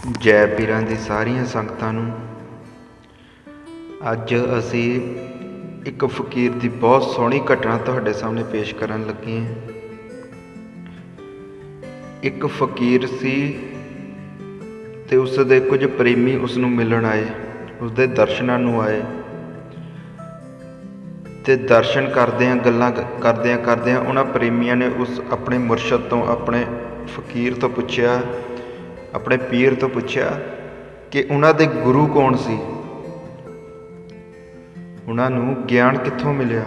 ਜੈ ਪੀਰਾਂ ਦੀ ਸਾਰੀਆਂ ਸੰਗਤਾਂ ਨੂੰ। ਅੱਜ ਅਸੀਂ ਇੱਕ ਫਕੀਰ ਦੀ ਬਹੁਤ ਸੋਹਣੀ ਘਟਨਾ ਤੁਹਾਡੇ ਸਾਹਮਣੇ ਪੇਸ਼ ਕਰਨ ਲੱਗੇ ਹਾਂ। ਇੱਕ ਫਕੀਰ ਸੀ ਤੇ ਉਸ ਦੇ ਕੁਝ ਪ੍ਰੇਮੀ ਉਸ ਨੂੰ ਮਿਲਣ ਆਏ, ਉਸਦੇ ਦਰਸ਼ਨਾਂ ਨੂੰ ਆਏ ਤੇ ਦਰਸ਼ਨ ਕਰਦਿਆਂ ਗੱਲਾਂ ਕਰਦਿਆਂ ਉਹਨਾਂ ਪ੍ਰੇਮੀਆਂ ਨੇ ਉਸ ਆਪਣੇ ਮੁਰਸ਼ਦ ਤੋਂ, ਆਪਣੇ ਫਕੀਰ ਤੋਂ ਪੁੱਛਿਆ, ਆਪਣੇ ਪੀਰ ਤੋਂ ਪੁੱਛਿਆ ਕਿ ਉਹਨਾਂ ਦੇ ਗੁਰੂ ਕੌਣ ਸੀ, ਉਹਨਾਂ ਨੂੰ ਗਿਆਨ ਕਿੱਥੋਂ ਮਿਲਿਆ,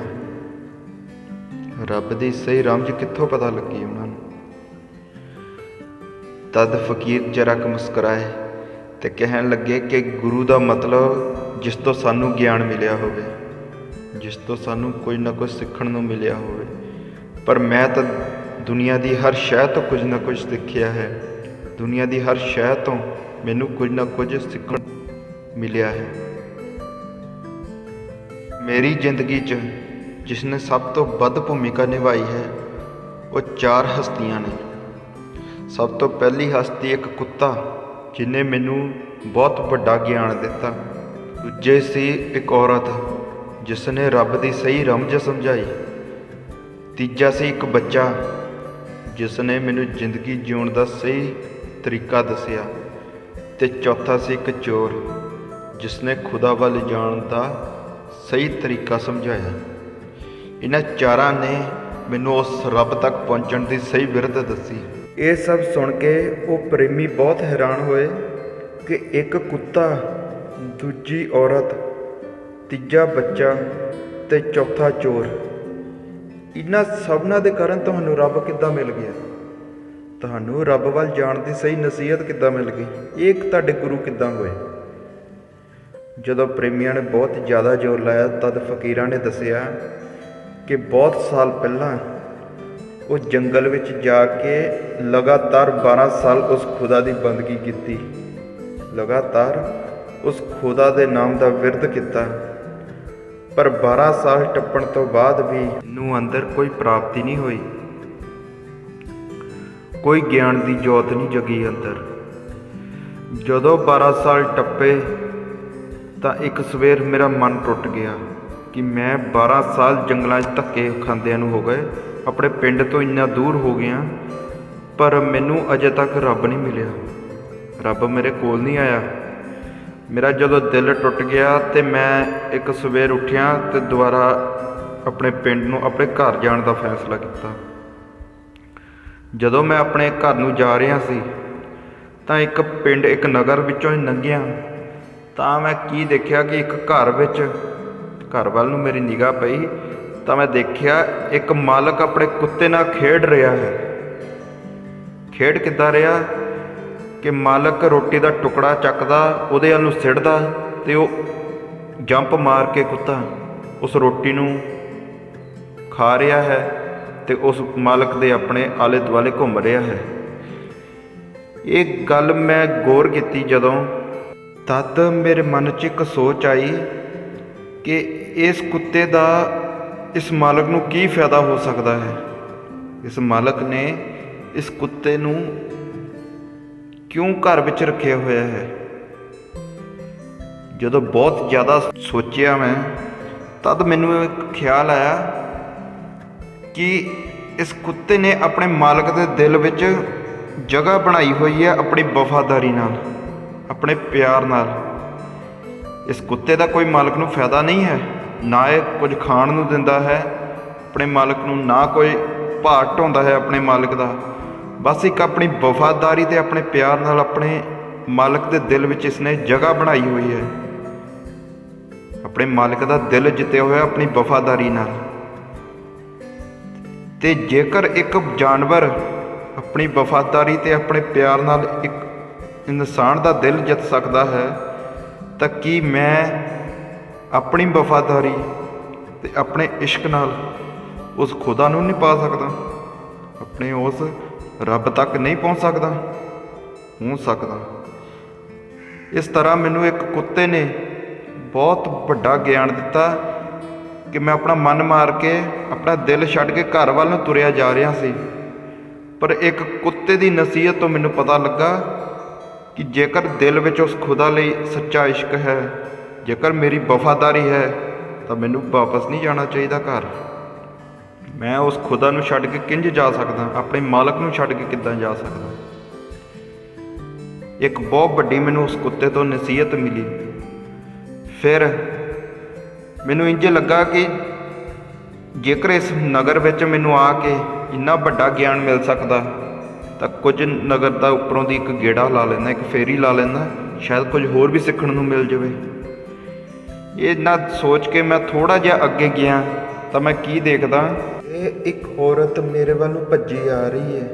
ਰੱਬ ਦੀ ਸਹੀ ਰਮਝ ਕਿੱਥੋਂ ਪਤਾ ਲੱਗੀ ਉਹਨਾਂ ਨੂੰ। ਤਦ ਫਕੀਰ ਜਰਾ ਕੁ ਮੁਸਕਰਾਏ ਤੇ ਕਹਿਣ ਲੱਗੇ ਕਿ ਗੁਰੂ ਦਾ ਮਤਲਬ ਜਿਸ ਤੋਂ ਸਾਨੂੰ ਗਿਆਨ ਮਿਲਿਆ ਹੋਵੇ, ਜਿਸ ਤੋਂ ਸਾਨੂੰ ਕੁਝ ਨਾ ਕੁਝ ਸਿੱਖਣ ਨੂੰ ਮਿਲਿਆ ਹੋਵੇ। ਪਰ ਮੈਂ ਤਾਂ ਦੁਨੀਆ ਦੀ ਹਰ ਸ਼ੈ ਤੋਂ ਕੁਝ ਨਾ ਕੁਝ ਸਿੱਖਿਆ ਹੈ, ਦੁਨੀਆ ਦੀ ਹਰ ਸ਼ੈ ਤੋਂ ਮੈਨੂੰ ਕੁਝ ਨਾ ਕੁਝ ਸਿੱਖਣ ਮਿਲਿਆ ਹੈ। ਮੇਰੀ ਜ਼ਿੰਦਗੀ 'ਚ ਜਿਸ ਨੇ ਸਭ ਤੋਂ ਵੱਧ ਭੂਮਿਕਾ ਨਿਭਾਈ ਹੈ ਉਹ ਚਾਰ ਹਸਤੀਆਂ ਨੇ। ਸਭ ਤੋਂ ਪਹਿਲੀ ਹਸਤੀ ਇੱਕ ਕੁੱਤਾ, ਜਿਹਨੇ ਮੈਨੂੰ ਬਹੁਤ ਵੱਡਾ ਗਿਆਨ ਦਿੱਤਾ। ਦੂਜੇ ਸੀ ਇੱਕ ਔਰਤ, ਜਿਸ ਨੇ ਰੱਬ ਦੀ ਸਹੀ ਰਮਝ ਸਮਝਾਈ। ਤੀਜਾ ਸੀ ਇੱਕ ਬੱਚਾ, ਜਿਸ ਨੇ ਮੈਨੂੰ ਜ਼ਿੰਦਗੀ ਜਿਉਣ ਦਾ ਸਹੀ ਤਰੀਕਾ ਦੱਸਿਆ। ਤੇ ਚੌਥਾ ਸੀ ਇੱਕ ਚੋਰ, ਜਿਸ ਨੇ ਖੁਦਾ ਵੱਲ ਜਾਣ ਦਾ ਸਹੀ ਤਰੀਕਾ ਸਮਝਾਇਆ। ਇਹਨਾਂ ਚਾਰਾਂ ਨੇ ਮੈਨੂੰ ਉਸ ਰੱਬ ਤੱਕ ਪਹੁੰਚਣ ਦੀ ਸਹੀ ਵਿਰਧ ਦੱਸੀ। ਇਹ ਸਭ ਸੁਣ ਕੇ ਉਹ ਪ੍ਰੇਮੀ ਬਹੁਤ ਹੈਰਾਨ ਹੋਏ ਕਿ ਇੱਕ ਕੁੱਤਾ, ਦੂਜੀ ਔਰਤ, ਤੀਜਾ ਬੱਚਾ ਤੇ ਚੌਥਾ ਚੋਰ, ਇਹਨਾਂ ਸਭਨਾਂ ਦੇ ਕਾਰਨ ਤੁਹਾਨੂੰ ਰੱਬ ਕਿੱਦਾਂ ਮਿਲ ਗਿਆ, ਤੁਹਾਨੂੰ ਰੱਬ ਵੱਲ ਜਾਣ ਦੀ ਸਹੀ ਨਸੀਹਤ ਕਿੱਦਾਂ ਮਿਲ ਗਈ, ਇਹ ਤੁਹਾਡੇ ਗੁਰੂ ਕਿੱਦਾਂ ਹੋਏ। ਜਦੋਂ ਪ੍ਰੇਮੀਆਂ ਨੇ ਬਹੁਤ ਜ਼ਿਆਦਾ ਜ਼ੋਰ ਲਾਇਆ ਤਦ ਫਕੀਰਾਂ ਨੇ ਦੱਸਿਆ ਕਿ ਬਹੁਤ ਸਾਲ ਪਹਿਲਾਂ ਉਹ ਜੰਗਲ ਵਿੱਚ ਜਾ ਕੇ ਲਗਾਤਾਰ 12 ਸਾਲ ਉਸ ਖੁਦਾ ਦੀ ਬੰਦਗੀ ਕੀਤੀ, ਲਗਾਤਾਰ ਉਸ ਖੁਦਾ ਦੇ ਨਾਮ ਦਾ ਵਿਰਦ ਕੀਤਾ। ਪਰ 12 ਸਾਲ ਟੱਪਣ ਤੋਂ ਬਾਅਦ ਵੀ ਨੂੰ ਅੰਦਰ ਕੋਈ ਪ੍ਰਾਪਤੀ ਨਹੀਂ ਹੋਈ, ਕੋਈ ਗਿਆਨ ਦੀ ਜੋਤ ਨਹੀਂ ਜਗੀ ਅੰਦਰ। ਜਦੋਂ 12 ਸਾਲ ਟੱਪੇ ਤਾਂ ਇੱਕ ਸਵੇਰ ਮੇਰਾ ਮਨ ਟੁੱਟ ਗਿਆ ਕਿ ਮੈਂ 12 ਸਾਲ ਜੰਗਲਾਂ 'ਚ ਧੱਕੇ ਖਾਂਦਿਆਂ ਨੂੰ ਹੋ ਗਏ, ਆਪਣੇ ਪਿੰਡ ਤੋਂ ਇੰਨਾ ਦੂਰ ਹੋ ਗਿਆ, ਪਰ ਮੈਨੂੰ ਅਜੇ ਤੱਕ ਰੱਬ ਨਹੀਂ ਮਿਲਿਆ, ਰੱਬ ਮੇਰੇ ਕੋਲ ਨਹੀਂ ਆਇਆ। ਮੇਰਾ ਜਦੋਂ ਦਿਲ ਟੁੱਟ ਗਿਆ ਤੇ ਮੈਂ ਇੱਕ ਸਵੇਰ ਉੱਠਿਆ ਤੇ ਦੁਬਾਰਾ ਆਪਣੇ ਪਿੰਡ ਨੂੰ, ਆਪਣੇ ਘਰ ਜਾਣ ਦਾ ਫੈਸਲਾ ਕੀਤਾ। ਜਦੋਂ ਮੈਂ ਆਪਣੇ ਘਰ ਨੂੰ ਜਾ ਰਿਹਾ ਸੀ ਤਾਂ ਇੱਕ ਪਿੰਡ, ਇੱਕ ਨਗਰ ਵਿੱਚੋਂ ਹੀ ਲੰਘਿਆ ਤਾਂ ਮੈਂ ਕੀ ਦੇਖਿਆ ਕਿ ਇੱਕ ਘਰ ਵਿੱਚ, ਘਰ ਵੱਲ ਨੂੰ ਮੇਰੀ ਨਿਗਾਹ ਪਈ ਤਾਂ ਮੈਂ ਦੇਖਿਆ ਇੱਕ ਮਾਲਕ ਆਪਣੇ ਕੁੱਤੇ ਨਾਲ ਖੇਡ ਰਿਹਾ ਹੈ। ਖੇਡ ਕਿੱਦਾਂ ਰਿਹਾ ਕਿ ਮਾਲਕ ਰੋਟੀ ਦਾ ਟੁਕੜਾ ਚੱਕਦਾ, ਉਹਦੇ ਵੱਲ ਨੂੰ ਸਿੱਟਦਾ ਤੇ ਉਹ ਜੰਪ ਮਾਰ ਕੇ ਕੁੱਤਾ ਉਸ ਰੋਟੀ ਨੂੰ ਖਾ ਰਿਹਾ ਹੈ ਤੇ ਉਸ ਮਾਲਕ ਦੇ ਆਪਣੇ ਆਲੇ ਦੁਆਲੇ ਘੁੰਮ ਰਿਹਾ ਹੈ। ਇਹ ਗੱਲ ਮੈਂ ਗੌਰ ਕੀਤੀ ਜਦੋਂ, ਤਦ ਮੇਰੇ ਮਨ 'ਚ ਇੱਕ ਸੋਚ ਆਈ ਕਿ ਇਸ ਕੁੱਤੇ ਦਾ ਇਸ ਮਾਲਕ ਨੂੰ ਕੀ ਫਾਇਦਾ ਹੋ ਸਕਦਾ ਹੈ। ਇਸ ਮਾਲਕ ਨੇ ਇਸ ਕੁੱਤੇ ਨੂੰ ਕਿਉਂ ਘਰ ਵਿੱਚ ਰੱਖਿਆ ਹੋਇਆ ਹੈ। ਜਦੋਂ ਬਹੁਤ ਜ਼ਿਆਦਾ ਸੋਚਿਆ ਮੈਂ, ਤਦ ਮੈਨੂੰ ਇੱਕ ਖਿਆਲ ਆਇਆ ਕਿ ਇਸ ਕੁੱਤੇ ਨੇ ਆਪਣੇ ਮਾਲਕ ਦੇ ਦਿਲ ਵਿੱਚ ਜਗ੍ਹਾ ਬਣਾਈ ਹੋਈ ਹੈ ਆਪਣੀ ਵਫਾਦਾਰੀ ਨਾਲ, ਆਪਣੇ ਪਿਆਰ ਨਾਲ। ਇਸ ਕੁੱਤੇ ਦਾ ਕੋਈ ਮਾਲਕ ਨੂੰ ਫਾਇਦਾ ਨਹੀਂ ਹੈ, ਨਾ ਇਹ ਕੁਝ ਖਾਣ ਨੂੰ ਦਿੰਦਾ ਹੈ ਆਪਣੇ ਮਾਲਕ ਨੂੰ, ਨਾ ਕੋਈ ਭਾਰ ਢਾਉਂਦਾ ਹੈ ਆਪਣੇ ਮਾਲਕ ਦਾ। ਬਸ ਇੱਕ ਆਪਣੀ ਵਫਾਦਾਰੀ ਤੇ ਆਪਣੇ ਪਿਆਰ ਨਾਲ ਆਪਣੇ ਮਾਲਕ ਦੇ ਦਿਲ ਵਿੱਚ ਇਸਨੇ ਜਗ੍ਹਾ ਬਣਾਈ ਹੋਈ ਹੈ, ਆਪਣੇ ਮਾਲਕ ਦਾ ਦਿਲ ਜਿੱਤਿਆ ਹੋਇਆ ਆਪਣੀ ਵਫਾਦਾਰੀ ਨਾਲ। ਤੇ ਜੇਕਰ ਇੱਕ ਜਾਨਵਰ ਆਪਣੀ ਵਫਾਦਾਰੀ ਤੇ ਆਪਣੇ ਪਿਆਰ ਨਾਲ ਇੱਕ ਇਨਸਾਨ ਦਾ ਦਿਲ ਜਿੱਤ ਸਕਦਾ ਹੈ, ਤਾਂ ਕੀ ਮੈਂ ਆਪਣੀ ਵਫਾਦਾਰੀ ਤੇ ਆਪਣੇ ਇਸ਼ਕ ਨਾਲ ਉਸ ਖੁਦਾ ਨੂੰ ਨਹੀਂ ਪਾ ਸਕਦਾ, ਆਪਣੇ ਉਸ ਰੱਬ ਤੱਕ ਨਹੀਂ ਪਹੁੰਚ ਸਕਦਾ? ਹੋ ਸਕਦਾ। ਇਸ ਤਰ੍ਹਾਂ ਮੈਨੂੰ ਇੱਕ ਕੁੱਤੇ ਨੇ ਬਹੁਤ ਵੱਡਾ ਗਿਆਨ ਦਿੱਤਾ ਕਿ ਮੈਂ ਆਪਣਾ ਮਨ ਮਾਰ ਕੇ, ਆਪਣਾ ਦਿਲ ਛੱਡ ਕੇ ਘਰ ਵੱਲ ਨੂੰ ਤੁਰਿਆ ਜਾ ਰਿਹਾ ਸੀ। ਪਰ ਇੱਕ ਕੁੱਤੇ ਦੀ ਨਸੀਹਤ ਤੋਂ ਮੈਨੂੰ ਪਤਾ ਲੱਗਾ ਕਿ ਜੇਕਰ ਦਿਲ ਵਿੱਚ ਉਸ ਖੁਦਾ ਲਈ ਸੱਚਾ ਇਸ਼ਕ ਹੈ, ਜੇਕਰ ਮੇਰੀ ਵਫਾਦਾਰੀ ਹੈ, ਤਾਂ ਮੈਨੂੰ ਵਾਪਸ ਨਹੀਂ ਜਾਣਾ ਚਾਹੀਦਾ ਘਰ। ਮੈਂ ਉਸ ਖੁਦਾ ਨੂੰ ਛੱਡ ਕੇ ਕਿੰਝ ਜਾ ਸਕਦਾ, ਆਪਣੇ ਮਾਲਕ ਨੂੰ ਛੱਡ ਕੇ ਕਿੱਦਾਂ ਜਾ ਸਕਦਾ। ਇੱਕ ਬਹੁਤ ਵੱਡੀ ਮੈਨੂੰ ਉਸ ਕੁੱਤੇ ਤੋਂ ਨਸੀਹਤ ਮਿਲੀ। ਫਿਰ ਮੈਨੂੰ ਇੰਝ ਲੱਗਾ ਕਿ ਜੇਕਰ ਇਸ ਨਗਰ ਵਿੱਚ ਮੈਨੂੰ ਆ ਕੇ ਇੰਨਾ ਵੱਡਾ ਗਿਆਨ ਮਿਲ ਸਕਦਾ, ਤਾਂ ਕੁਝ ਨਗਰ ਦਾ ਉੱਪਰੋਂ ਦੀ ਇੱਕ ਗੇੜਾ ਲਾ ਲੈਂਦਾ, ਇੱਕ ਫੇਰੀ ਲਾ ਲੈਂਦਾ, ਸ਼ਾਇਦ ਕੁਝ ਹੋਰ ਵੀ ਸਿੱਖਣ ਨੂੰ ਮਿਲ ਜਾਵੇ। ਇਹ ਨਾ ਸੋਚ ਕੇ ਮੈਂ ਥੋੜ੍ਹਾ ਜਿਹਾ ਅੱਗੇ ਗਿਆ ਤਾਂ ਮੈਂ ਕੀ ਦੇਖਦਾ, ਇਹ ਇੱਕ ਔਰਤ ਮੇਰੇ ਵੱਲ ਨੂੰ ਭੱਜੀ ਆ ਰਹੀ ਹੈ।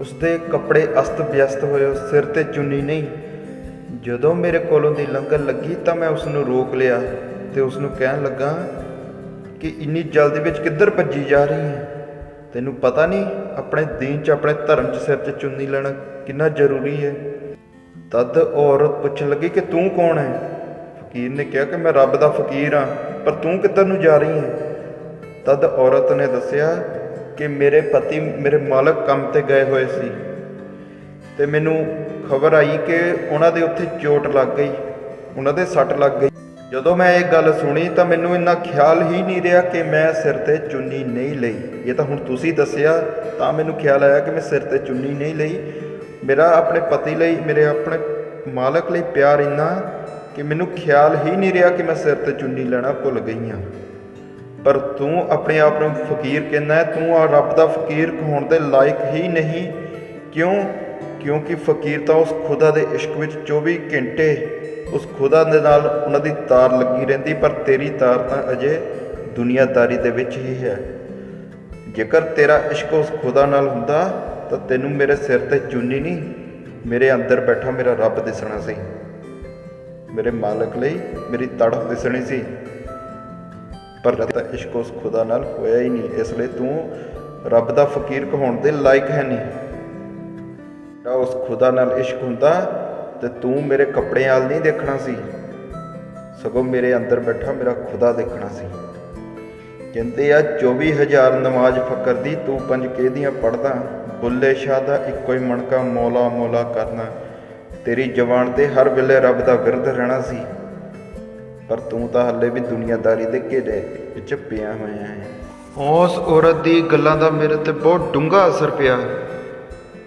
ਉਸਦੇ ਕੱਪੜੇ ਅਸਤ ਵਿਅਸਤ ਹੋਏ, ਸਿਰ 'ਤੇ ਚੁੰਨੀ ਨਹੀਂ। ਜਦੋਂ ਮੇਰੇ ਕੋਲੋਂ ਦੀ ਲੰਘਣ ਲੱਗੀ ਤਾਂ ਮੈਂ ਉਸ ਨੂੰ ਰੋਕ ਲਿਆ ਅਤੇ ਉਸ ਨੂੰ ਕਹਿਣ ਲੱਗਾ ਕਿ ਇੰਨੀ ਜਲਦੀ ਵਿੱਚ ਕਿੱਧਰ ਭੱਜੀ ਜਾ ਰਹੀ ਹੈ? ਤੈਨੂੰ ਪਤਾ ਨਹੀਂ ਆਪਣੇ ਦੀਨ 'ਚ, ਆਪਣੇ ਧਰਮ 'ਚ ਸਿਰ 'ਚ ਚੁੰਨੀ ਲੈਣਾ ਕਿੰਨਾ ਜ਼ਰੂਰੀ ਹੈ। ਤਦ ਔਰਤ ਪੁੱਛਣ ਲੱਗੀ ਕਿ ਤੂੰ ਕੌਣ ਹੈ? ਫਕੀਰ ਨੇ ਕਿਹਾ ਕਿ ਮੈਂ ਰੱਬ ਦਾ ਫਕੀਰ ਹਾਂ, ਪਰ ਤੂੰ ਕਿੱਧਰ ਨੂੰ ਜਾ ਰਹੀ ਹੈ? ਤਦ ਔਰਤ ਨੇ ਦੱਸਿਆ ਕਿ ਮੇਰੇ ਪਤੀ, ਮੇਰੇ ਮਾਲਕ ਕੰਮ 'ਤੇ ਗਏ ਹੋਏ ਸੀ ਅਤੇ ਮੈਨੂੰ ਖਬਰ ਆਈ ਕਿ ਉਹਨਾਂ ਦੇ ਉੱਥੇ ਚੋਟ ਲੱਗ ਗਈ, ਉਹਨਾਂ ਦੇ ਸੱਟ ਲੱਗ ਗਈ। ਜਦੋਂ ਮੈਂ ਇਹ ਗੱਲ ਸੁਣੀ ਤਾਂ ਮੈਨੂੰ ਇੰਨਾ ਖਿਆਲ ਹੀ ਨਹੀਂ ਰਿਹਾ ਕਿ ਮੈਂ ਸਿਰ 'ਤੇ ਚੁੰਨੀ ਨਹੀਂ ਲਈ। ਇਹ ਤਾਂ ਹੁਣ ਤੁਸੀਂ ਦੱਸਿਆ ਤਾਂ ਮੈਨੂੰ ਖਿਆਲ ਆਇਆ ਕਿ ਮੈਂ ਸਿਰ 'ਤੇ ਚੁੰਨੀ ਨਹੀਂ ਲਈ। ਮੇਰਾ ਆਪਣੇ ਪਤੀ ਲਈ, ਮੇਰੇ ਆਪਣੇ ਮਾਲਕ ਲਈ ਪਿਆਰ ਇੰਨਾ ਕਿ ਮੈਨੂੰ ਖਿਆਲ ਹੀ ਨਹੀਂ ਰਿਹਾ ਕਿ ਮੈਂ ਸਿਰ 'ਤੇ ਚੁੰਨੀ ਲੈਣਾ ਭੁੱਲ ਗਈ ਹਾਂ। ਪਰ ਤੂੰ ਆਪਣੇ ਆਪ ਨੂੰ ਫਕੀਰ ਕਹਿੰਦਾ ਹੈ, ਤੂੰ ਆ ਰੱਬ ਦਾ ਫਕੀਰ ਹੋਣ ਦੇ ਲਾਇਕ ਹੀ ਨਹੀਂ। ਕਿਉਂਕਿ ਫਕੀਰ ਤਾਂ ਉਸ ਖੁਦਾ ਦੇ ਇਸ਼ਕ ਵਿੱਚ 24 ਘੰਟੇ ਉਸ ਖੁਦਾ ਦੇ ਨਾਲ ਉਹਨਾਂ ਦੀ ਤਾਰ ਲੱਗੀ ਰਹਿੰਦੀ, ਪਰ ਤੇਰੀ ਤਾਰ ਤਾਂ ਅਜੇ ਦੁਨੀਆਦਾਰੀ ਦੇ ਵਿੱਚ ਹੀ ਹੈ। ਜੇਕਰ ਤੇਰਾ ਇਸ਼ਕ ਉਸ ਖੁਦਾ ਨਾਲ ਹੁੰਦਾ ਤਾਂ ਤੈਨੂੰ ਮੇਰੇ ਸਿਰ 'ਤੇ ਚੁੰਨੀ ਨਹੀਂ, ਮੇਰੇ ਅੰਦਰ ਬੈਠਾ ਮੇਰਾ ਰੱਬ ਦਿਸਣਾ ਸੀ, ਮੇਰੇ ਮਾਲਕ ਲਈ ਮੇਰੀ ਤੜਫ ਦਿਸਣੀ ਸੀ। ਪਰ ਤਾਂ ਇਸ਼ਕ ਉਸ ਖੁਦਾ ਨਾਲ ਹੋਇਆ ਹੀ ਨਹੀਂ, ਇਸ ਲਈ ਤੂੰ ਰੱਬ ਦਾ ਫਕੀਰ ਕਹਾਉਣ ਦੇ ਲਾਇਕ ਹੈ ਨਹੀਂ। ਉਸ ਖੁਦਾ ਨਾਲ ਇਸ਼ਕ ਹੁੰਦਾ ਤੇ ਤੂੰ ਮੇਰੇ ਕੱਪੜਿਆਂ ਵੱਲ ਨਹੀਂ ਦੇਖਣਾ ਸੀ, ਸਗੋਂ ਮੇਰੇ ਅੰਦਰ ਬੈਠਾ ਮੇਰਾ ਖੁਦਾ ਦੇਖਣਾ ਸੀ। ਕਹਿੰਦੇ ਆ 24,000 ਨਮਾਜ਼ ਫਕਰ ਦੀ ਤੂੰ 5 ਕਿਹਦੀਆਂ ਪੜ੍ਹਦਾ, ਬੁੱਲੇ ਸ਼ਾਹ ਦਾ ਇੱਕੋ ਹੀ ਮਣਕਾ ਮੌਲਾ ਮੌਲਾ ਕਰਨਾ। ਤੇਰੀ ਜ਼ਬਾਨ 'ਤੇ ਹਰ ਵੇਲੇ ਰੱਬ ਦਾ ਵਿਰਦ ਰਹਿਣਾ ਸੀ, ਪਰ ਤੂੰ ਤਾਂ ਹਾਲੇ ਵੀ ਦੁਨੀਆਦਾਰੀ ਦੇ ਘੇਰੇ ਵਿੱਚ ਪਿਆ ਹੋਇਆ ਹੈ। ਉਸ ਔਰਤ ਦੀ ਗੱਲਾਂ ਦਾ ਮੇਰੇ 'ਤੇ ਬਹੁਤ ਡੂੰਘਾ ਅਸਰ ਪਿਆ।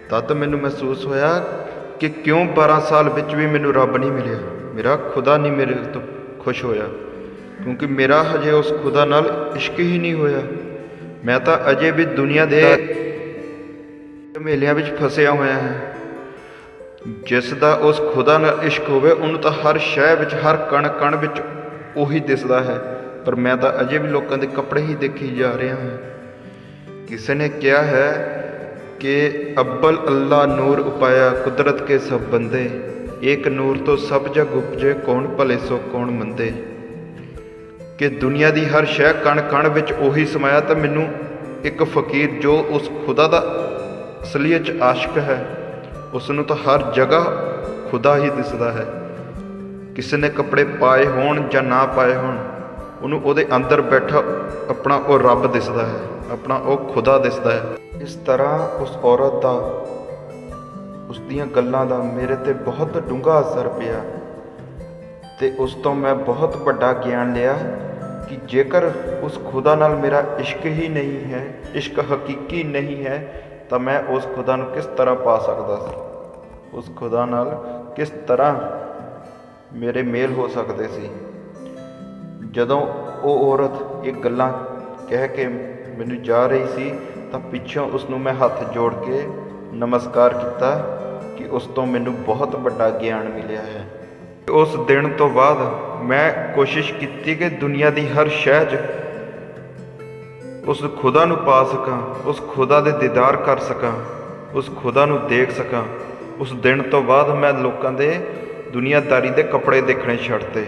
ਤਦ ਮੈਨੂੰ ਮਹਿਸੂਸ ਹੋਇਆ ਕਿ ਕਿਉਂ 12 ਸਾਲ ਵਿੱਚ ਵੀ ਮੈਨੂੰ ਰੱਬ ਨਹੀਂ ਮਿਲਿਆ, ਮੇਰਾ ਖੁਦਾ ਨਹੀਂ ਮੇਰੇ ਤੋਂ ਖੁਸ਼ ਹੋਇਆ, ਕਿਉਂਕਿ ਮੇਰਾ ਹਜੇ ਉਸ ਖੁਦਾ ਨਾਲ ਇਸ਼ਕ ਹੀ ਨਹੀਂ ਹੋਇਆ। ਮੈਂ ਤਾਂ ਅਜੇ ਵੀ ਦੁਨੀਆ ਦੇ ਝਮੇਲਿਆਂ ਵਿੱਚ ਫਸਿਆ ਹੋਇਆ ਹਾਂ। ਜਿਸ ਦਾ ਉਸ ਖੁਦਾ ਨਾਲ ਇਸ਼ਕ ਹੋਵੇ ਉਹਨੂੰ ਤਾਂ ਹਰ ਸ਼ੈ ਵਿੱਚ, ਹਰ ਕਣ ਕਣ ਵਿੱਚ ਉਹੀ ਦਿਸਦਾ ਹੈ, ਪਰ ਮੈਂ ਤਾਂ ਅਜੇ ਵੀ ਲੋਕਾਂ ਦੇ ਕੱਪੜੇ ਹੀ ਦੇਖੀ ਜਾ ਰਿਹਾ ਹਾਂ। ਕਿਸੇ ਨੇ ਕਿਹਾ ਹੈ कि अव्वल अल्लाह नूर उपाया कुदरत के सब बंदे, एक नूर तो सब जग उपजे कौन भले सो कौन मंदे। कि दुनिया की हर शै कण कण विच उही समाया, तो मैनू एक फकीर जो उस खुदा का असलीयत आशिक है, उसनू तो हर जगह खुदा ही दिसदा है। किसी ने कपड़े पाए होण जां ना पाए होण, उन्होंने ਉਹਦੇ अंदर बैठा अपना वो रब दिसदा है, अपना वो खुदा दिसदा है। इस तरह उस औरत का, उस दियां गल्लां दा मेरे ते बहुत डूंघा असर पिया ते उस तो मैं बहुत बड़ा ज्ञान लिया कि जेकर उस खुदा नाल मेरा इश्क ही नहीं है, इश्क हकीकी नहीं है, तो मैं उस खुदा नूं किस तरह पा सकदा सी, उस खुदा नाल किस तरह मेरे मेल हो सकते सी। ਜਦੋਂ ਉਹ ਔਰਤ ਇਹ ਗੱਲਾਂ ਕਹਿ ਕੇ ਮੈਨੂੰ ਜਾ ਰਹੀ ਸੀ ਤਾਂ ਪਿੱਛੋਂ ਉਸ ਨੂੰ ਮੈਂ ਹੱਥ ਜੋੜ ਕੇ ਨਮਸਕਾਰ ਕੀਤਾ ਕਿ ਉਸ ਤੋਂ ਮੈਨੂੰ ਬਹੁਤ ਵੱਡਾ ਗਿਆਨ ਮਿਲਿਆ ਹੈ। ਉਸ ਦਿਨ ਤੋਂ ਬਾਅਦ ਮੈਂ ਕੋਸ਼ਿਸ਼ ਕੀਤੀ ਕਿ ਦੁਨੀਆ ਦੀ ਹਰ ਸ਼ੈ 'ਚ ਉਸ ਖੁਦਾ ਨੂੰ ਪਾ ਸਕਾਂ, ਉਸ ਖੁਦਾ ਦੇ ਦੀਦਾਰ ਕਰ ਸਕਾਂ, ਉਸ ਖੁਦਾ ਨੂੰ ਦੇਖ ਸਕਾਂ। ਉਸ ਦਿਨ ਤੋਂ ਬਾਅਦ ਮੈਂ ਲੋਕਾਂ ਦੇ ਦੁਨੀਆਦਾਰੀ ਦੇ ਕੱਪੜੇ ਦੇਖਣੇ ਛੱਡਤੇ,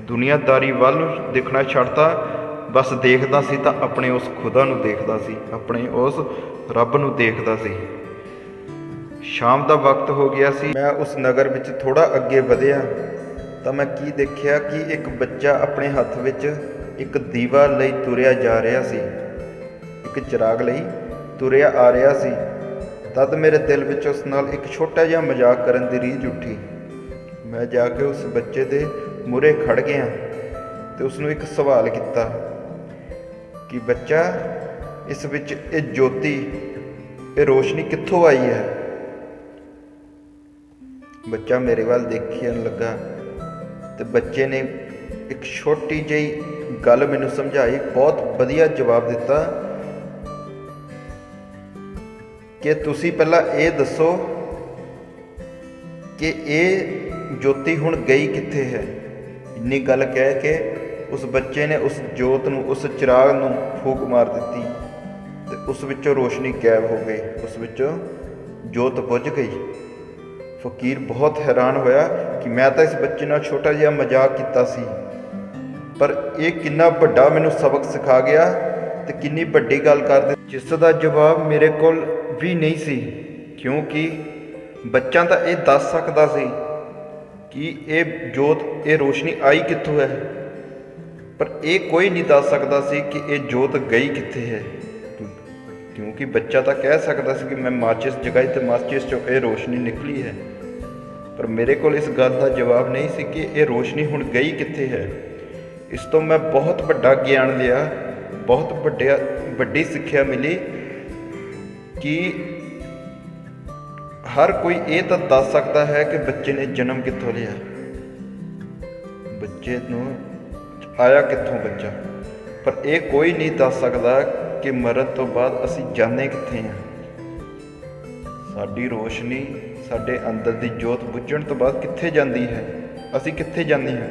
ਦੁਨੀਆਦਾਰੀ ਵੱਲ ਨੂੰ ਦੇਖਣਾ ਛੱਡਤਾ। ਬਸ ਦੇਖਦਾ ਸੀ ਤਾਂ ਆਪਣੇ ਉਸ ਖੁਦਾ ਨੂੰ ਦੇਖਦਾ ਸੀ, ਆਪਣੇ ਉਸ ਰੱਬ ਨੂੰ ਦੇਖਦਾ ਸੀ। ਸ਼ਾਮ ਦਾ ਵਕਤ ਹੋ ਗਿਆ ਸੀ। ਮੈਂ ਉਸ ਨਗਰ ਵਿੱਚ ਥੋੜ੍ਹਾ ਅੱਗੇ ਵਧਿਆ ਤਾਂ ਮੈਂ ਕੀ ਦੇਖਿਆ ਕਿ ਇੱਕ ਬੱਚਾ ਆਪਣੇ ਹੱਥ ਵਿੱਚ ਇੱਕ ਦੀਵਾ ਲਈ ਤੁਰਿਆ ਜਾ ਰਿਹਾ ਸੀ, ਇੱਕ ਚਿਰਾਗ ਲਈ ਤੁਰਿਆ ਆ ਰਿਹਾ ਸੀ। ਤਦ ਮੇਰੇ ਦਿਲ ਵਿੱਚ ਉਸ ਨਾਲ ਇੱਕ ਛੋਟਾ ਜਿਹਾ ਮਜ਼ਾਕ ਕਰਨ ਦੀ ਰੀਝ ਉੱਠੀ। ਮੈਂ ਜਾ ਕੇ ਉਸ ਬੱਚੇ ਦੇ ਮੂਹਰੇ ਖੜ ਗਿਆ ਤੇ ਉਸ ਨੂੰ ਇੱਕ ਸਵਾਲ ਕੀਤਾ ਕਿ ਬੱਚਾ, ਇਸ ਵਿੱਚ ਇਹ ਜੋਤੀ, ਇਹ ਰੋਸ਼ਨੀ ਕਿੱਥੋਂ ਆਈ ਹੈ? ਬੱਚਾ ਮੇਰੇ ਵੱਲ ਦੇਖਣ ਲੱਗਾ ਤੇ ਬੱਚੇ ਨੇ ਇੱਕ ਛੋਟੀ ਜਿਹੀ ਗੱਲ ਮੈਨੂੰ ਸਮਝਾਈ, ਬਹੁਤ ਵਧੀਆ ਜਵਾਬ ਦਿੱਤਾ ਕਿ ਤੁਸੀਂ ਪਹਿਲਾਂ ਇਹ ਦੱਸੋ ਕਿ ਇਹ ਜੋਤੀ ਹੁਣ ਗਈ ਕਿੱਥੇ ਹੈ। ਇੰਨੀ ਗੱਲ ਕਹਿ ਕੇ ਉਸ ਬੱਚੇ ਨੇ ਉਸ ਜੋਤ ਨੂੰ, ਉਸ ਚਿਰਾਗ ਨੂੰ ਫੂਕ ਮਾਰ ਦਿੱਤੀ ਤੇ ਉਸ ਵਿੱਚੋਂ ਰੋਸ਼ਨੀ ਗਾਇਬ ਹੋ ਗਈ, ਉਸ ਵਿੱਚੋਂ ਜੋਤ ਬੁਝ ਗਈ। ਫਕੀਰ ਬਹੁਤ ਹੈਰਾਨ ਹੋਇਆ ਕਿ ਮੈਂ ਤਾਂ ਇਸ ਬੱਚੇ ਨਾਲ ਛੋਟਾ ਜਿਹਾ ਮਜ਼ਾਕ ਕੀਤਾ ਸੀ, ਪਰ ਇਹ ਕਿੰਨਾ ਵੱਡਾ ਮੈਨੂੰ ਸਬਕ ਸਿਖਾ ਗਿਆ ਤੇ ਕਿੰਨੀ ਵੱਡੀ ਗੱਲ ਕਰ ਦਿੱਤੀ, ਜਿਸ ਦਾ ਜਵਾਬ ਮੇਰੇ ਕੋਲ ਵੀ ਨਹੀਂ ਸੀ। ਕਿਉਂਕਿ ਬੱਚਾ ਤਾਂ ਇਹ ਦੱਸ ਸਕਦਾ ਸੀ ਕਿ ਇਹ ਜੋਤ, ਇਹ ਰੋਸ਼ਨੀ ਆਈ ਕਿੱਥੋਂ ਹੈ, ਪਰ ਇਹ ਕੋਈ ਨਹੀਂ ਦੱਸ ਸਕਦਾ ਸੀ ਕਿ ਇਹ ਜੋਤ ਗਈ ਕਿੱਥੇ ਹੈ। ਕਿਉਂਕਿ ਬੱਚਾ ਤਾਂ ਕਹਿ ਸਕਦਾ ਸੀ ਕਿ ਮੈਂ ਮਾਚਿਸ ਜਗਾਈ ਤੇ ਮਾਚਿਸ ਚੋਂ ਇਹ ਰੋਸ਼ਨੀ ਨਿਕਲੀ ਹੈ, ਪਰ ਮੇਰੇ ਕੋਲ ਇਸ ਗੱਲ ਦਾ ਜਵਾਬ ਨਹੀਂ ਸੀ ਕਿ ਇਹ ਰੋਸ਼ਨੀ ਹੁਣ ਗਈ ਕਿੱਥੇ ਹੈ। ਇਸ ਤੋਂ ਮੈਂ ਬਹੁਤ ਵੱਡਾ ਗਿਆਨ ਲਿਆ, ਬਹੁਤ ਵੱਡੀ ਸਿੱਖਿਆ ਮਿਲੀ ਕਿ ਹਰ ਕੋਈ ਇਹ ਤਾਂ ਦੱਸ ਸਕਦਾ ਹੈ ਕਿ ਬੱਚੇ ਨੇ ਜਨਮ ਕਿੱਥੋਂ ਲਿਆ, ਬੱਚੇ ਨੂੰ ਆਇਆ ਕਿੱਥੋਂ ਬੱਚਾ, ਪਰ ਇਹ ਕੋਈ ਨਹੀਂ ਦੱਸ ਸਕਦਾ ਕਿ ਮਰਨ ਤੋਂ ਬਾਅਦ ਅਸੀਂ ਜਾਂਦੇ ਕਿੱਥੇ ਹਾਂ। ਸਾਡੀ ਰੋਸ਼ਨੀ, ਸਾਡੇ ਅੰਦਰ ਦੀ ਜੋਤ ਬੁੱਝਣ ਤੋਂ ਬਾਅਦ ਕਿੱਥੇ ਜਾਂਦੀ ਹੈ, ਅਸੀਂ ਕਿੱਥੇ ਜਾਂਦੇ ਹਾਂ।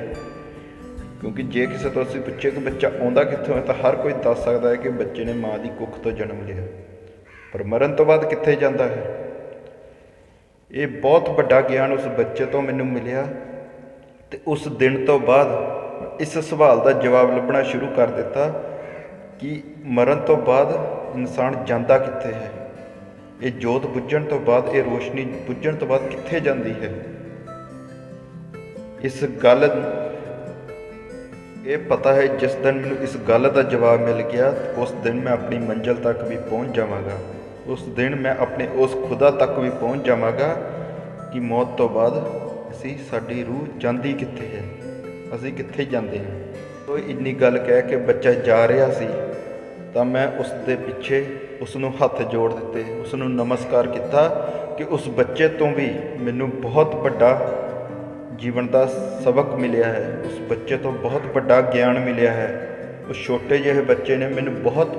ਕਿਉਂਕਿ ਜੇ ਕਿਸੇ ਤੋਂ ਅਸੀਂ ਪੁੱਛੇ ਕਿ ਬੱਚਾ ਆਉਂਦਾ ਕਿੱਥੋਂ ਹੈ, ਤਾਂ ਹਰ ਕੋਈ ਦੱਸ ਸਕਦਾ ਹੈ ਕਿ ਬੱਚੇ ਨੇ ਮਾਂ ਦੀ ਕੁੱਖ ਤੋਂ ਜਨਮ ਲਿਆ, ਪਰ ਮਰਨ ਤੋਂ ਬਾਅਦ ਕਿੱਥੇ ਜਾਂਦਾ ਹੈ। ਇਹ ਬਹੁਤ ਵੱਡਾ ਗਿਆਨ ਉਸ ਬੱਚੇ ਤੋਂ ਮੈਨੂੰ ਮਿਲਿਆ ਤੇ ਉਸ ਦਿਨ ਤੋਂ ਬਾਅਦ ਇਸ ਸਵਾਲ ਦਾ ਜਵਾਬ ਲੱਭਣਾ ਸ਼ੁਰੂ ਕਰ ਦਿੱਤਾ ਕਿ ਮਰਨ ਤੋਂ ਬਾਅਦ ਇਨਸਾਨ ਜਾਂਦਾ ਕਿੱਥੇ ਹੈ, ਇਹ ਜੋਤ ਬੁੱਝਣ ਤੋਂ ਬਾਅਦ, ਇਹ ਰੋਸ਼ਨੀ ਬੁੱਝਣ ਤੋਂ ਬਾਅਦ ਕਿੱਥੇ ਜਾਂਦੀ ਹੈ। ਇਸ ਗੱਲ, ਇਹ ਪਤਾ ਹੈ ਜਿਸ ਦਿਨ ਮੈਨੂੰ ਇਸ ਗੱਲ ਦਾ ਜਵਾਬ ਮਿਲ ਗਿਆ, ਉਸ ਦਿਨ ਮੈਂ ਆਪਣੀ ਮੰਜ਼ਿਲ ਤੱਕ ਵੀ ਪਹੁੰਚ ਜਾਵਾਂਗਾ। ਉਸ ਦਿਨ ਮੈਂ ਆਪਣੇ ਉਸ ਖੁਦਾ ਤੱਕ ਵੀ ਪਹੁੰਚ ਜਾਵਾਂਗਾ ਕਿ ਮੌਤ ਤੋਂ ਬਾਅਦ ਸਾਡੀ ਰੂਹ ਜਾਂਦੀ ਕਿੱਥੇ ਹੈ, ਅਸੀਂ ਕਿੱਥੇ ਜਾਂਦੇ ਹਾਂ। ਤੋ ਇੰਨੀ ਗੱਲ ਕਹਿ ਕੇ ਬੱਚਾ ਜਾ ਰਿਹਾ ਸੀ ਤਾਂ ਮੈਂ ਉਸ ਦੇ ਪਿੱਛੇ ਉਸ ਨੂੰ ਹੱਥ ਜੋੜ ਦਿੱਤੇ, ਉਸ ਨੂੰ ਨਮਸਕਾਰ ਕੀਤਾ ਕਿ ਉਸ ਬੱਚੇ ਤੋਂ ਵੀ ਮੈਨੂੰ ਬਹੁਤ ਵੱਡਾ ਜੀਵਨ ਦਾ ਸਬਕ ਮਿਲਿਆ ਹੈ, ਉਸ ਬੱਚੇ ਤੋਂ ਬਹੁਤ ਵੱਡਾ ਗਿਆਨ ਮਿਲਿਆ ਹੈ। ਉਸ ਛੋਟੇ ਜਿਹੇ ਬੱਚੇ ਨੇ ਮੈਨੂੰ ਬਹੁਤ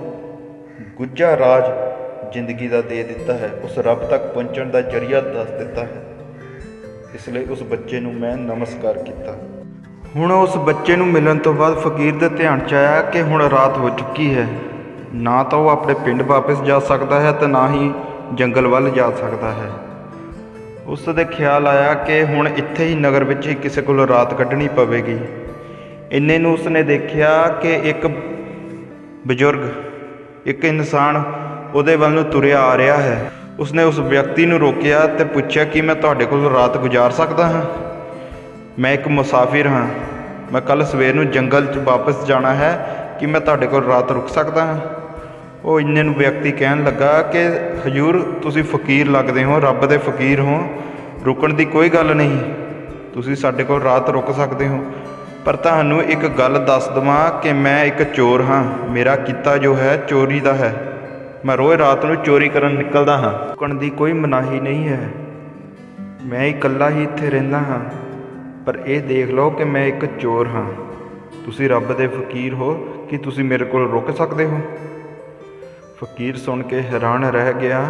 ਗੁੱਝਾ ਰਾਜ ਜ਼ਿੰਦਗੀ ਦਾ ਦੇ ਦਿੱਤਾ ਹੈ, ਉਸ ਰੱਬ ਤੱਕ ਪਹੁੰਚਣ ਦਾ ਜ਼ਰੀਆ ਦੱਸ ਦਿੱਤਾ ਹੈ। ਇਸ ਲਈ ਉਸ ਬੱਚੇ ਨੂੰ ਮੈਂ ਨਮਸਕਾਰ ਕੀਤਾ। ਹੁਣ ਉਸ ਬੱਚੇ ਨੂੰ ਮਿਲਣ ਤੋਂ ਬਾਅਦ ਫਕੀਰ ਦੇ ਧਿਆਨ 'ਚ ਆਇਆ ਕਿ ਹੁਣ ਰਾਤ ਹੋ ਚੁੱਕੀ ਹੈ, ਨਾ ਤਾਂ ਉਹ ਆਪਣੇ ਪਿੰਡ ਵਾਪਸ ਜਾ ਸਕਦਾ ਹੈ ਤੇ ਨਾ ਹੀ ਜੰਗਲ ਵੱਲ ਜਾ ਸਕਦਾ ਹੈ। ਉਸ ਦੇ ਖਿਆਲ ਆਇਆ ਕਿ ਹੁਣ ਇੱਥੇ ਹੀ ਨਗਰ ਵਿੱਚ ਹੀ ਕਿਸੇ ਕੋਲ ਰਾਤ ਕੱਢਣੀ ਪਵੇਗੀ। ਇੰਨੇ ਨੂੰ ਉਸਨੇ ਦੇਖਿਆ ਕਿ ਇੱਕ ਬਜ਼ੁਰਗ, ਇੱਕ ਇਨਸਾਨ ਉਹਦੇ ਵੱਲ ਨੂੰ ਤੁਰਿਆ ਆ ਰਿਹਾ ਹੈ। ਉਸਨੇ ਉਸ ਵਿਅਕਤੀ ਨੂੰ ਰੋਕਿਆ ਤੇ ਪੁੱਛਿਆ ਕਿ ਮੈਂ ਤੁਹਾਡੇ ਕੋਲ ਰਾਤ ਗੁਜ਼ਾਰ ਸਕਦਾ ਹਾਂ? ਮੈਂ ਇੱਕ ਮੁਸਾਫਿਰ ਹਾਂ, ਮੈਂ ਕੱਲ੍ਹ ਸਵੇਰ ਨੂੰ ਜੰਗਲ 'ਚ ਵਾਪਸ ਜਾਣਾ ਹੈ, ਕਿ ਮੈਂ ਤੁਹਾਡੇ ਕੋਲ ਰਾਤ ਰੁਕ ਸਕਦਾ ਹਾਂ? ਉਹ ਇੰਨੇ ਨੂੰ ਵਿਅਕਤੀ ਕਹਿਣ ਲੱਗਾ ਕਿ ਹਜ਼ੂਰ, ਤੁਸੀਂ ਫਕੀਰ ਲੱਗਦੇ ਹੋ, ਰੱਬ ਦੇ ਫਕੀਰ ਹੋ, ਰੁਕਣ ਦੀ ਕੋਈ ਗੱਲ ਨਹੀਂ, ਤੁਸੀਂ ਸਾਡੇ ਕੋਲ ਰਾਤ ਰੁਕ ਸਕਦੇ ਹੋ। ਪਰ ਤੁਹਾਨੂੰ ਇੱਕ ਗੱਲ ਦੱਸ ਦੇਵਾਂ ਕਿ ਮੈਂ ਇੱਕ ਚੋਰ ਹਾਂ, ਮੇਰਾ ਕਿੱਤਾ ਜੋ ਹੈ ਚੋਰੀ ਦਾ ਹੈ, ਮੈਂ ਰੋਜ਼ ਰਾਤ ਨੂੰ ਚੋਰੀ ਕਰਨ ਨਿਕਲਦਾ ਹਾਂ, ਰੁਕਣ ਦੀ ਕੋਈ ਮਨਾਹੀ ਨਹੀਂ ਹੈ, ਮੈਂ ਇਕੱਲਾ ਹੀ ਇੱਥੇ ਰਹਿੰਦਾ ਹਾਂ। ਪਰ ਇਹ ਦੇਖ ਲਓ ਕਿ ਮੈਂ ਇੱਕ ਚੋਰ ਹਾਂ, ਤੁਸੀਂ ਰੱਬ ਦੇ ਫਕੀਰ ਹੋ, ਕਿ ਤੁਸੀਂ ਮੇਰੇ ਕੋਲ ਰੁਕ ਸਕਦੇ ਹੋ? ਫਕੀਰ ਸੁਣ ਕੇ ਹੈਰਾਨ ਰਹਿ ਗਿਆ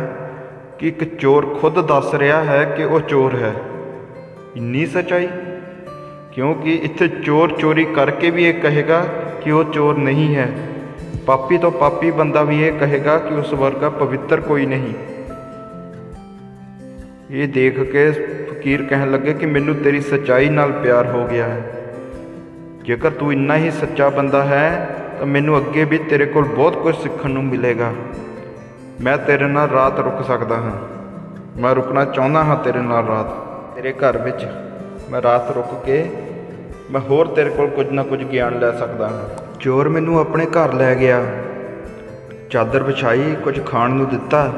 ਕਿ ਇੱਕ ਚੋਰ ਖੁਦ ਦੱਸ ਰਿਹਾ ਹੈ ਕਿ ਉਹ ਚੋਰ ਹੈ। ਇੰਨੀ ਸੱਚਾਈ? ਕਿਉਂਕਿ ਇੱਥੇ ਚੋਰ ਚੋਰੀ ਕਰਕੇ ਵੀ ਇਹ ਕਹੇਗਾ ਕਿ ਉਹ ਚੋਰ ਨਹੀਂ ਹੈ, ਪਾਪੀ ਤੋਂ ਪਾਪੀ ਬੰਦਾ ਵੀ ਇਹ ਕਹੇਗਾ ਕਿ ਉਸ ਵਰਗਾ ਪਵਿੱਤਰ ਕੋਈ ਨਹੀਂ। ਇਹ ਦੇਖ ਕੇ ਫਕੀਰ ਕਹਿਣ ਲੱਗੇ ਕਿ ਮੈਨੂੰ ਤੇਰੀ ਸੱਚਾਈ ਨਾਲ ਪਿਆਰ ਹੋ ਗਿਆ ਹੈ, ਜੇਕਰ ਤੂੰ ਇੰਨਾ ਹੀ ਸੱਚਾ ਬੰਦਾ ਹੈ ਤਾਂ ਮੈਨੂੰ ਅੱਗੇ ਵੀ ਤੇਰੇ ਕੋਲ ਬਹੁਤ ਕੁਝ ਸਿੱਖਣ ਨੂੰ ਮਿਲੇਗਾ। ਮੈਂ ਤੇਰੇ ਨਾਲ ਰਾਤ ਰੁਕ ਸਕਦਾ ਹਾਂ, ਮੈਂ ਰੁਕਣਾ ਚਾਹੁੰਦਾ ਹਾਂ ਤੇਰੇ ਨਾਲ ਰਾਤ, ਤੇਰੇ ਘਰ ਵਿੱਚ ਮੈਂ ਰਾਤ ਰੁਕ ਕੇ ਮੈਂ ਹੋਰ ਤੇਰੇ ਕੋਲ ਕੁਝ ਨਾ ਕੁਝ ਗਿਆਨ ਲੈ ਸਕਦਾ ਹਾਂ। ਚੋਰ ਮੈਨੂੰ ਆਪਣੇ ਘਰ ਲੈ ਗਿਆ, ਚਾਦਰ ਵਿਛਾਈ, ਕੁਝ ਖਾਣ ਨੂੰ ਦਿੱਤਾ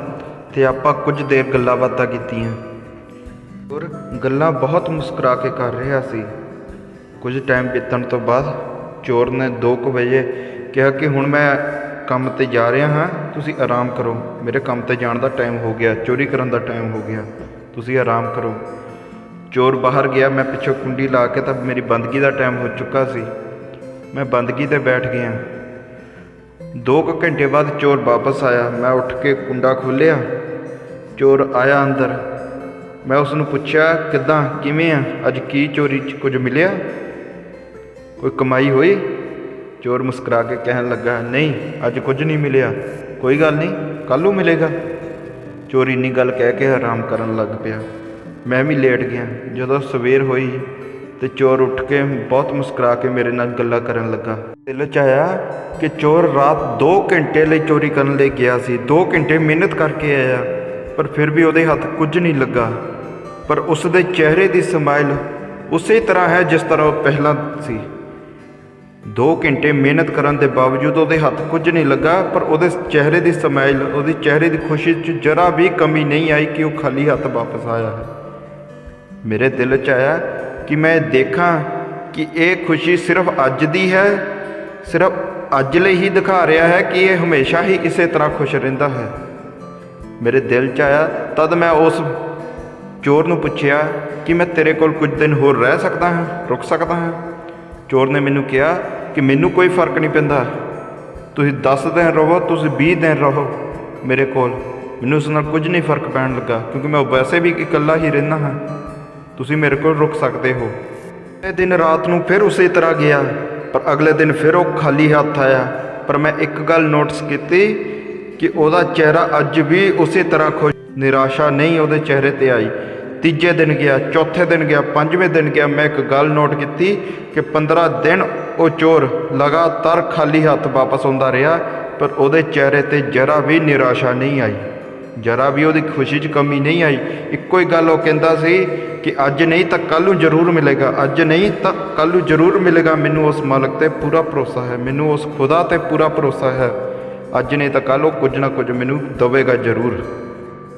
ਤੇ ਆਪਾਂ ਕੁਝ ਦੇਰ ਗੱਲਾਂ ਬਾਤਾਂ ਕੀਤੀਆਂ। ਔਰ ਗੱਲਾਂ ਬਹੁਤ ਮੁਸਕਰਾ ਕੇ ਕਰ ਰਿਹਾ ਸੀ। ਕੁਝ ਟਾਈਮ ਬੀਤਣ ਤੋਂ ਬਾਅਦ ਚੋਰ ਨੇ 2 ਵਜੇ ਕਿਹਾ ਕਿ ਹੁਣ ਮੈਂ ਕੰਮ 'ਤੇ ਜਾ ਰਿਹਾ ਹਾਂ, ਤੁਸੀਂ ਆਰਾਮ ਕਰੋ, ਮੇਰੇ ਕੰਮ 'ਤੇ ਜਾਣ ਦਾ ਟਾਈਮ ਹੋ ਗਿਆ, ਚੋਰੀ ਕਰਨ ਦਾ ਟਾਈਮ ਹੋ ਗਿਆ, ਤੁਸੀਂ ਆਰਾਮ ਕਰੋ। ਚੋਰ ਬਾਹਰ ਗਿਆ, ਮੈਂ ਪਿੱਛੋਂ ਕੁੰਡੀ ਲਾ ਕੇ, ਤਾਂ ਮੇਰੀ ਬੰਦਗੀ ਦਾ ਟਾਈਮ ਹੋ ਚੁੱਕਾ ਸੀ। ਮੈਂ ਬੰਦਗੀ 'ਤੇ ਬੈਠ ਗਿਆ। 2 ਘੰਟੇ ਬਾਅਦ ਚੋਰ ਵਾਪਸ ਆਇਆ। ਮੈਂ ਉੱਠ ਕੇ ਕੁੰਡਾ ਖੋਲ੍ਹਿਆ, ਚੋਰ ਆਇਆ ਅੰਦਰ। ਮੈਂ ਉਸ ਨੂੰ ਪੁੱਛਿਆ, ਕਿੱਦਾਂ, ਕਿਵੇਂ ਆ, ਅੱਜ ਕੀ ਚੋਰੀ 'ਚ ਕੁਝ ਮਿਲਿਆ, ਕੋਈ ਕਮਾਈ ਹੋਈ? ਚੋਰ ਮੁਸਕਰਾ ਕੇ ਕਹਿਣ ਲੱਗਾ, ਨਹੀਂ ਅੱਜ ਕੁਝ ਨਹੀਂ ਮਿਲਿਆ। ਕੋਈ ਗੱਲ ਨਹੀਂ, ਕੱਲ੍ਹ ਨੂੰ ਮਿਲੇਗਾ। ਚੋਰ ਇੰਨੀ ਗੱਲ ਕਹਿ ਕੇ ਆਰਾਮ ਕਰਨ ਲੱਗ ਪਿਆ। ਮੈਂ ਵੀ ਲੇਟ ਗਿਆ। ਜਦੋਂ ਸਵੇਰ ਹੋਈ ਤੇ ਚੋਰ ਉੱਠ ਕੇ ਬਹੁਤ ਮੁਸਕਰਾ ਕੇ ਮੇਰੇ ਨਾਲ ਗੱਲਾਂ ਕਰਨ ਲੱਗਾ। ਦਿਲ 'ਚ ਆਇਆ ਕਿ ਚੋਰ ਰਾਤ 2 ਘੰਟੇ ਲਈ ਚੋਰੀ ਕਰਨ ਲਈ ਗਿਆ ਸੀ, 2 ਘੰਟੇ ਮਿਹਨਤ ਕਰਕੇ ਆਇਆ, ਪਰ ਫਿਰ ਵੀ ਉਹਦੇ ਹੱਥ ਕੁਝ ਨਹੀਂ ਲੱਗਾ। ਪਰ ਉਸ ਦੇ ਚਿਹਰੇ ਦੀ ਸਮਾਈਲ ਉਸੇ ਤਰ੍ਹਾਂ ਹੈ ਜਿਸ ਤਰ੍ਹਾਂ ਉਹ ਪਹਿਲਾਂ ਸੀ। 2 ਘੰਟੇ ਮਿਹਨਤ ਕਰਨ ਦੇ ਬਾਵਜੂਦ ਉਹਦੇ ਹੱਥ ਕੁਝ ਨਹੀਂ ਲੱਗਾ, ਪਰ ਉਹਦੇ ਚਿਹਰੇ ਦੀ ਸਮਾਈਲ, ਉਹਦੇ ਚਿਹਰੇ ਦੀ ਖੁਸ਼ੀ 'ਚ ਜਰਾ ਵੀ ਕਮੀ ਨਹੀਂ ਆਈ ਕਿ ਉਹ ਖਾਲੀ ਹੱਥ ਵਾਪਸ ਆਇਆ ਹੈ। ਮੇਰੇ ਦਿਲ 'ਚ ਆਇਆ ਕਿ ਮੈਂ ਦੇਖਾਂ ਕਿ ਇਹ ਖੁਸ਼ੀ ਸਿਰਫ ਅੱਜ ਦੀ ਹੈ, ਸਿਰਫ ਅੱਜ ਲਈ ਹੀ ਦਿਖਾ ਰਿਹਾ ਹੈ ਕਿ ਇਹ ਹਮੇਸ਼ਾ ਹੀ ਇਸੇ ਤਰ੍ਹਾਂ ਖੁਸ਼ ਰਹਿੰਦਾ ਹੈ। ਮੇਰੇ ਦਿਲ 'ਚ ਆਇਆ। ਤਦ ਮੈਂ ਉਸ ਚੋਰ ਨੂੰ ਪੁੱਛਿਆ ਕਿ ਮੈਂ ਤੇਰੇ ਕੋਲ ਕੁਝ ਦਿਨ ਹੋਰ ਰਹਿ ਸਕਦਾ ਹਾਂ, ਰੁਕ ਸਕਦਾ ਹਾਂ? ਚੋਰ ਨੇ ਮੈਨੂੰ ਕਿਹਾ ਕਿ ਮੈਨੂੰ ਕੋਈ ਫਰਕ ਨਹੀਂ ਪੈਂਦਾ, ਤੁਸੀਂ 10 ਦਿਨ ਰਹੋ, ਤੁਸੀਂ 20 ਦਿਨ ਰਹੋ ਮੇਰੇ ਕੋਲ, ਮੈਨੂੰ ਉਸ ਨਾਲ ਕੁਝ ਨਹੀਂ ਫਰਕ ਪੈਣ ਲੱਗਾ, ਕਿਉਂਕਿ ਮੈਂ ਵੈਸੇ ਵੀ ਇਕੱਲਾ ਹੀ ਰਹਿੰਦਾ ਹਾਂ। ਤੁਸੀਂ ਮੇਰੇ ਕੋਲ ਰੁਕ ਸਕਦੇ ਹੋ। ਇਹ ਦਿਨ ਰਾਤ ਨੂੰ ਫਿਰ ਉਸੇ ਤਰ੍ਹਾਂ ਗਿਆ, ਪਰ ਅਗਲੇ ਦਿਨ ਫਿਰ ਉਹ ਖਾਲੀ ਹੱਥ ਆਇਆ। ਪਰ ਮੈਂ ਇੱਕ ਗੱਲ ਨੋਟਿਸ ਕੀਤੀ ਕਿ ਉਹਦਾ ਚਿਹਰਾ ਅੱਜ ਵੀ ਉਸੇ ਤਰ੍ਹਾਂ ਖੁਸ਼, ਨਿਰਾਸ਼ਾ ਨਹੀਂ ਉਹਦੇ ਚਿਹਰੇ 'ਤੇ ਆਈ। ਤੀਜੇ ਦਿਨ ਗਿਆ, ਚੌਥੇ ਦਿਨ ਗਿਆ, 5ਵੇਂ ਦਿਨ ਗਿਆ। ਮੈਂ ਇੱਕ ਗੱਲ ਨੋਟ ਕੀਤੀ ਕਿ 15 ਦਿਨ ਉਹ ਚੋਰ ਲਗਾਤਾਰ ਖਾਲੀ ਹੱਥ ਵਾਪਸ ਆਉਂਦਾ ਰਿਹਾ, ਪਰ ਉਹਦੇ ਚਿਹਰੇ 'ਤੇ ਜਰਾ ਵੀ ਨਿਰਾਸ਼ਾ ਨਹੀਂ ਆਈ, ਜਰਾ ਵੀ ਉਹਦੀ ਖੁਸ਼ੀ 'ਚ ਕਮੀ ਨਹੀਂ ਆਈ। ਇੱਕੋ ਹੀ ਗੱਲ ਉਹ ਕਹਿੰਦਾ ਸੀ ਕਿ ਅੱਜ ਨਹੀਂ ਤਾਂ ਕੱਲ੍ਹ ਨੂੰ ਜ਼ਰੂਰ ਮਿਲੇਗਾ, ਅੱਜ ਨਹੀਂ ਤਾਂ ਕੱਲ੍ਹ ਨੂੰ ਜ਼ਰੂਰ ਮਿਲੇਗਾ। ਮੈਨੂੰ ਉਸ ਮਾਲਕ 'ਤੇ ਪੂਰਾ ਭਰੋਸਾ ਹੈ, ਮੈਨੂੰ ਉਸ ਖੁਦਾ 'ਤੇ ਪੂਰਾ ਭਰੋਸਾ ਹੈ। ਅੱਜ ਨਹੀਂ ਤਾਂ ਕੱਲ੍ਹ ਉਹ ਕੁਝ ਨਾ ਕੁਝ ਮੈਨੂੰ ਦੇਵੇਗਾ ਜ਼ਰੂਰ।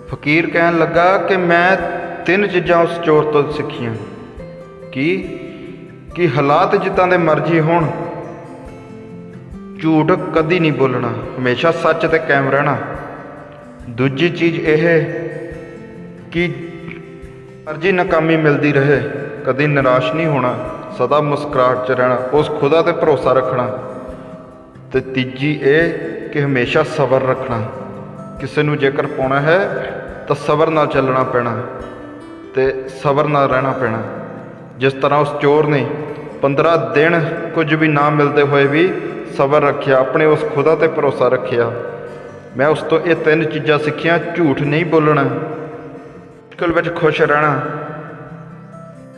ਫਕੀਰ ਕਹਿਣ ਲੱਗਾ ਕਿ ਮੈਂ 3 ਚੀਜ਼ਾਂ ਉਸ ਚੋਰ ਤੋਂ ਸਿੱਖੀਆਂ। ਕਿ ਹਾਲਾਤ ਜਿੱਦਾਂ ਦੇ ਮਰਜ਼ੀ ਹੋਣ, ਝੂਠ ਕਦੀ ਨਹੀਂ ਬੋਲਣਾ, ਹਮੇਸ਼ਾ ਸੱਚ 'ਤੇ ਕਾਇਮ ਰਹਿਣਾ। ਦੂਜੀ ਚੀਜ਼ ਇਹ ਕਿ ਮਰਜ਼ੀ ਨਾਕਾਮੀ ਮਿਲਦੀ ਰਹੇ, ਕਦੀ ਨਿਰਾਸ਼ ਨਹੀਂ ਹੋਣਾ, ਸਦਾ ਮੁਸਕਰਾਹਟ 'ਚ ਰਹਿਣਾ, ਉਸ ਖੁਦਾ 'ਤੇ ਭਰੋਸਾ ਰੱਖਣਾ। ਅਤੇ ਤੀਜੀ ਇਹ ਕਿ ਹਮੇਸ਼ਾ ਸਬਰ ਰੱਖਣਾ। ਕਿਸੇ ਨੂੰ ਜੇਕਰ ਪਾਉਣਾ ਹੈ ਤਾਂ ਸਬਰ ਨਾਲ ਚੱਲਣਾ ਪੈਣਾ ਅਤੇ ਸਬਰ ਨਾਲ ਰਹਿਣਾ ਪੈਣਾ। ਜਿਸ ਤਰ੍ਹਾਂ ਉਸ ਚੋਰ ਨੇ 15 ਦਿਨ ਕੁਝ ਵੀ ਨਾ ਮਿਲਦੇ ਹੋਏ ਵੀ ਸਬਰ ਰੱਖਿਆ, ਆਪਣੇ ਉਸ ਖੁਦਾ 'ਤੇ ਭਰੋਸਾ ਰੱਖਿਆ। ਮੈਂ ਉਸ ਤੋਂ ਇਹ 3 ਚੀਜ਼ਾਂ ਸਿੱਖੀਆਂ। ਝੂਠ ਨਹੀਂ ਬੋਲਣਾ, ਮੁਸ਼ਕਿਲ ਵਿੱਚ ਖੁਸ਼ ਰਹਿਣਾ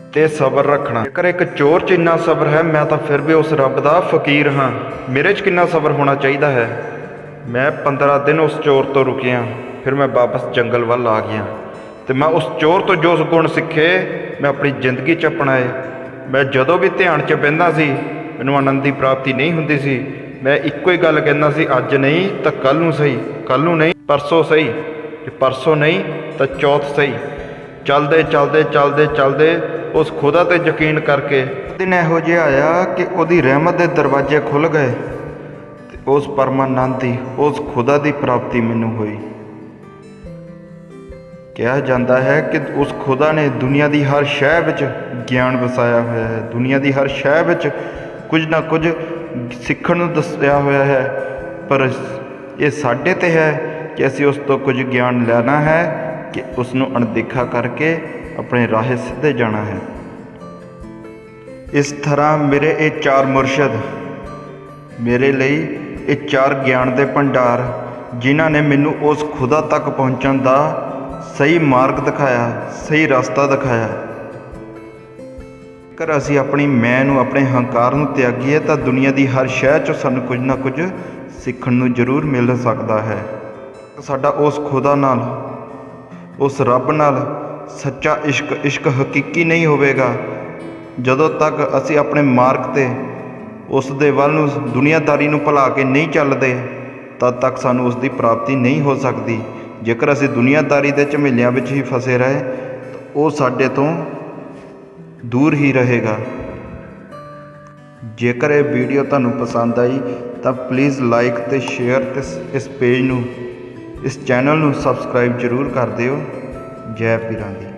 ਅਤੇ ਸਬਰ ਰੱਖਣਾ। ਜੇਕਰ ਇੱਕ ਚੋਰ 'ਚ ਇੰਨਾ ਸਬਰ ਹੈ, ਮੈਂ ਤਾਂ ਫਿਰ ਵੀ ਉਸ ਰੱਬ ਦਾ ਫਕੀਰ ਹਾਂ। ਮੇਰੇ 'ਚ ਕਿੰਨਾ ਸਬਰ ਹੋਣਾ ਚਾਹੀਦਾ ਹੈ। ਮੈਂ 15 ਦਿਨ ਉਸ ਚੋਰ ਤੋਂ ਰੁਕਿਆ, ਫਿਰ ਮੈਂ ਵਾਪਸ ਜੰਗਲ ਵੱਲ ਆ ਗਿਆ ਅਤੇ ਮੈਂ ਉਸ ਚੋਰ ਤੋਂ ਜੋ ਗੁਣ ਸਿੱਖੇ ਮੈਂ ਆਪਣੀ ਜ਼ਿੰਦਗੀ 'ਚ ਅਪਣਾਏ। ਮੈਂ ਜਦੋਂ ਵੀ ਧਿਆਨ 'ਚ ਬਹਿੰਦਾ ਸੀ, ਮੈਨੂੰ ਆਨੰਦ ਦੀ ਪ੍ਰਾਪਤੀ ਨਹੀਂ ਹੁੰਦੀ ਸੀ। ਮੈਂ ਇੱਕੋ ਹੀ ਗੱਲ ਕਹਿੰਦਾ ਸੀ, ਅੱਜ ਨਹੀਂ ਤਾਂ ਕੱਲ੍ਹ ਨੂੰ ਸਹੀ, ਕੱਲ੍ਹ ਨੂੰ ਨਹੀਂ ਪਰਸੋਂ ਸਹੀ, ਜੇ ਪਰਸੋਂ ਨਹੀਂ ਤਾਂ ਚੌਥ ਸਹੀ। ਚੱਲਦੇ ਚੱਲਦੇ ਚੱਲਦੇ ਚੱਲਦੇ ਉਸ ਖੁਦਾ 'ਤੇ ਯਕੀਨ ਕਰਕੇ ਦਿਨ ਇਹੋ ਜਿਹਾ ਆਇਆ ਕਿ ਉਹਦੀ ਰਹਿਮਤ ਦੇ ਦਰਵਾਜ਼ੇ ਖੁੱਲ੍ਹ ਗਏ ਅਤੇ ਉਸ ਪਰਮਾਨੰਦ ਦੀ, ਉਸ ਖੁਦਾ ਦੀ ਪ੍ਰਾਪਤੀ ਮੈਨੂੰ ਹੋਈ। ਕਿਹਾ ਜਾਂਦਾ ਹੈ ਕਿ ਉਸ ਖੁਦਾ ਨੇ ਦੁਨੀਆ ਦੀ ਹਰ ਸ਼ੈ ਵਿੱਚ ਗਿਆਨ ਵਸਾਇਆ ਹੋਇਆ ਹੈ, ਦੁਨੀਆ ਦੀ ਹਰ ਸ਼ੈ ਵਿੱਚ ਕੁਝ ਨਾ ਕੁਝ ਸਿੱਖਣ ਨੂੰ ਦੱਸਿਆ ਹੋਇਆ ਹੈ। ਪਰ ਇਹ ਸਾਡੇ 'ਤੇ ਹੈ ਕਿ ਅਸੀਂ ਉਸ ਤੋਂ ਕੁਝ ਗਿਆਨ ਲੈਣਾ ਹੈ ਕਿ ਉਸ ਨੂੰ ਅਣਦੇਖਾ ਕਰਕੇ ਆਪਣੇ ਰਾਹੇ ਸਿੱਧੇ ਜਾਣਾ ਹੈ। ਇਸ ਤਰ੍ਹਾਂ ਮੇਰੇ ਇਹ 4 ਮੁਰਸ਼ਦ ਮੇਰੇ ਲਈ ਇਹ 4 ਗਿਆਨ ਦੇ ਭੰਡਾਰ, ਜਿਨ੍ਹਾਂ ਨੇ ਮੈਨੂੰ ਉਸ ਖੁਦਾ ਤੱਕ ਪਹੁੰਚਣ ਦਾ ਸਹੀ ਮਾਰਗ ਦਿਖਾਇਆ, ਸਹੀ ਰਸਤਾ ਦਿਖਾਇਆ। ਜੇਕਰ ਅਸੀਂ ਆਪਣੀ ਮੈਂ ਨੂੰ, ਆਪਣੇ ਹੰਕਾਰ ਨੂੰ ਤਿਆਗੀਏ ਤਾਂ ਦੁਨੀਆ ਦੀ ਹਰ ਸ਼ੈ 'ਚੋਂ ਸਾਨੂੰ ਕੁਝ ਨਾ ਕੁਝ ਸਿੱਖਣ ਨੂੰ ਜ਼ਰੂਰ ਮਿਲ ਸਕਦਾ ਹੈ। ਸਾਡਾ ਉਸ ਖੁਦਾ ਨਾਲ, ਉਸ ਰੱਬ ਨਾਲ ਸੱਚਾ ਇਸ਼ਕ ਹਕੀਕੀ ਨਹੀਂ ਹੋਵੇਗਾ, ਜਦੋਂ ਤੱਕ ਅਸੀਂ ਆਪਣੇ ਮਾਰਗ 'ਤੇ ਉਸ ਦੇ ਵੱਲ ਨੂੰ, ਦੁਨੀਆਦਾਰੀ ਨੂੰ ਭੁਲਾ ਕੇ ਨਹੀਂ ਚੱਲਦੇ, ਤਦ ਤੱਕ ਸਾਨੂੰ ਉਸ ਦੀ ਪ੍ਰਾਪਤੀ ਨਹੀਂ ਹੋ ਸਕਦੀ। ਜੇਕਰ ਅਸੀਂ ਦੁਨੀਆਦਾਰੀ ਦੇ ਝਮੇਲਿਆਂ ਵਿੱਚ ਹੀ ਫਸੇ ਰਹੇ ਤਾਂ ਉਹ ਸਾਡੇ ਤੋਂ ਦੂਰ ਹੀ ਰਹੇਗਾ। ਜੇਕਰ ਇਹ ਵੀਡੀਓ ਤੁਹਾਨੂੰ ਪਸੰਦ ਆਈ ਤਾਂ ਪਲੀਜ਼ ਲਾਈਕ ਅਤੇ ਸ਼ੇਅਰ ਅਤੇ ਇਸ ਪੇਜ ਨੂੰ, ਇਸ ਚੈਨਲ ਨੂੰ ਸਬਸਕ੍ਰਾਈਬ ਜ਼ਰੂਰ ਕਰ ਦਿਓ। ਜੈ ਪੀਰਾਂ ਦੀ।